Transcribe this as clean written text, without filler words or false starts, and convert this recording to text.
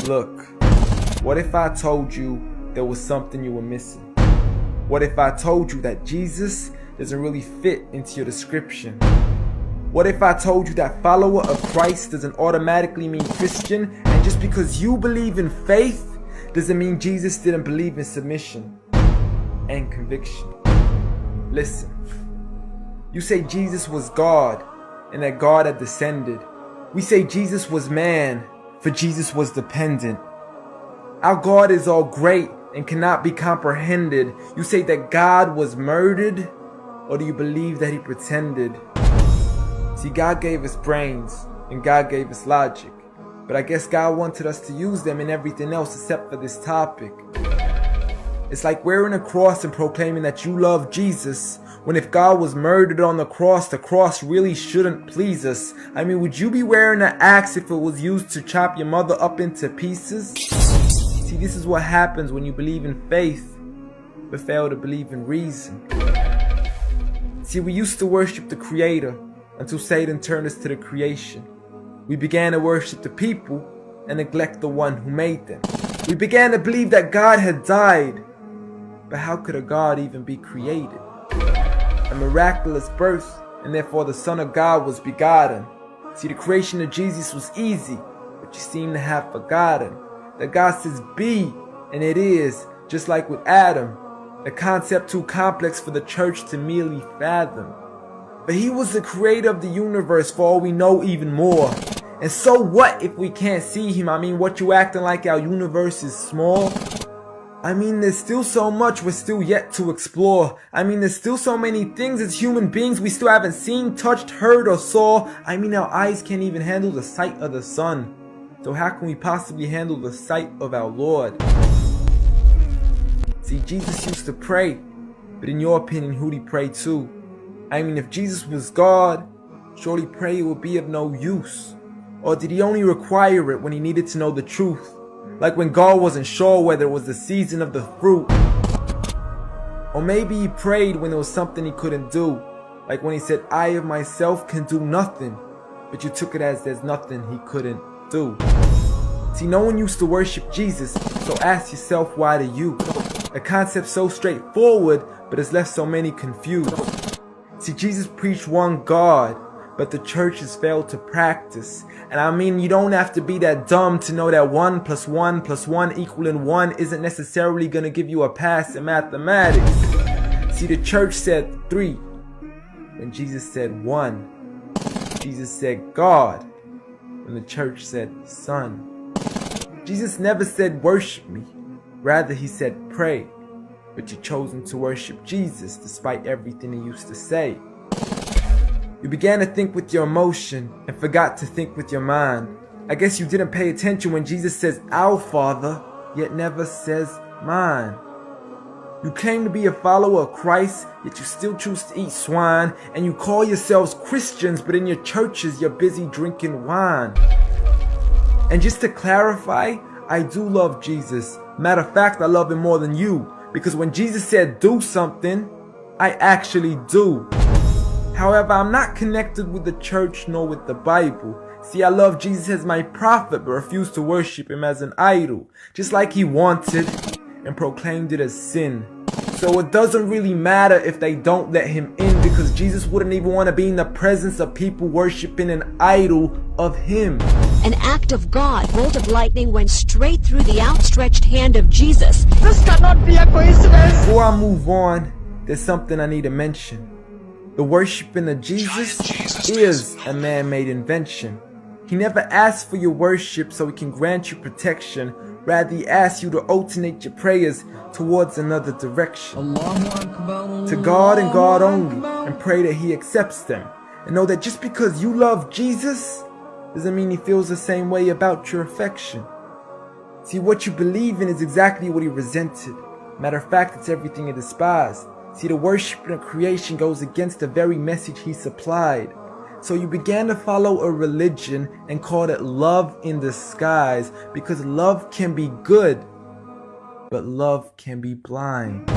Look, what if I told you there was something you were missing? What if I told you that Jesus doesn't really fit into your description? What if I told you that follower of Christ doesn't automatically mean Christian, and just because you believe in faith doesn't mean Jesus didn't believe in submission and conviction? Listen, you say Jesus was God and that God had descended. We say Jesus was man, for Jesus was dependent. Our God is all great and cannot be comprehended. You say that God was murdered, or do you believe that he pretended? See, God gave us brains and God gave us logic, but I guess God wanted us to use them in everything else except for this topic. It's like wearing a cross and proclaiming that you love Jesus, when if God was murdered on the cross really shouldn't please us. I mean, would you be wearing an axe if it was used to chop your mother up into pieces? See, this is what happens when you believe in faith, but fail to believe in reason. See, we used to worship the Creator until Satan turned us to the creation. We began to worship the people and neglect the one who made them. We began to believe that God had died, but how could a God even be created? A miraculous birth, and therefore the Son of God was begotten. See, the creation of Jesus was easy, but you seem to have forgotten that God says be, and it is, just like with Adam, a concept too complex for the church to merely fathom. But he was the creator of the universe, for all we know, even more. And so what if we can't see him? I mean, what you acting like our universe is small? I mean, there's still so much we're still yet to explore. I mean, there's still so many things as human beings we still haven't seen, touched, heard, or saw. I mean, our eyes can't even handle the sight of the sun. So how can we possibly handle the sight of our Lord? See, Jesus used to pray, but in your opinion, who'd he pray to? I mean, if Jesus was God, surely prayer would be of no use. Or did he only require it when he needed to know the truth? Like when God wasn't sure whether it was the season of the fruit. Or maybe he prayed when there was something he couldn't do. Like when he said, I of myself can do nothing. But you took it as there's nothing he couldn't do. See, no one used to worship Jesus, so ask yourself, why do you? A concept so straightforward, but has left so many confused. See, Jesus preached one God, but the church has failed to practice. And I mean, you don't have to be that dumb to know that 1 + 1 + 1 equaling 1 isn't necessarily going to give you a pass in mathematics. See, the church said 3, when Jesus said 1. Jesus said God, when the church said Son. Jesus never said worship me, rather he said pray. But you've chosen to worship Jesus despite everything he used to say. You began to think with your emotion and forgot to think with your mind. I guess you didn't pay attention when Jesus says our Father, yet never says mine. You claim to be a follower of Christ, yet you still choose to eat swine. And you call yourselves Christians, but in your churches you're busy drinking wine. And just to clarify, I do love Jesus. Matter of fact, I love him more than you. Because when Jesus said do something, I actually do. However, I'm not connected with the church nor with the Bible. See, I love Jesus as my prophet, but refuse to worship him as an idol, just like he wanted and proclaimed it as sin. So it doesn't really matter if they don't let him in, because Jesus wouldn't even want to be in the presence of people worshiping an idol of him. An act of God, bolt of lightning went straight through the outstretched hand of Jesus. This cannot be a coincidence. Before I move on, there's something I need to mention. The worshiping of Jesus is a man-made invention. He never asked for your worship so he can grant you protection. Rather, he asks you to alternate your prayers towards another direction. To God and God only, and pray that he accepts them. And know that just because you love Jesus doesn't mean he feels the same way about your affection. See, what you believe in is exactly what he resented. Matter of fact, it's everything he despised. See, the worship of creation goes against the very message he supplied. So you began to follow a religion and called it love in disguise, because love can be good, but love can be blind.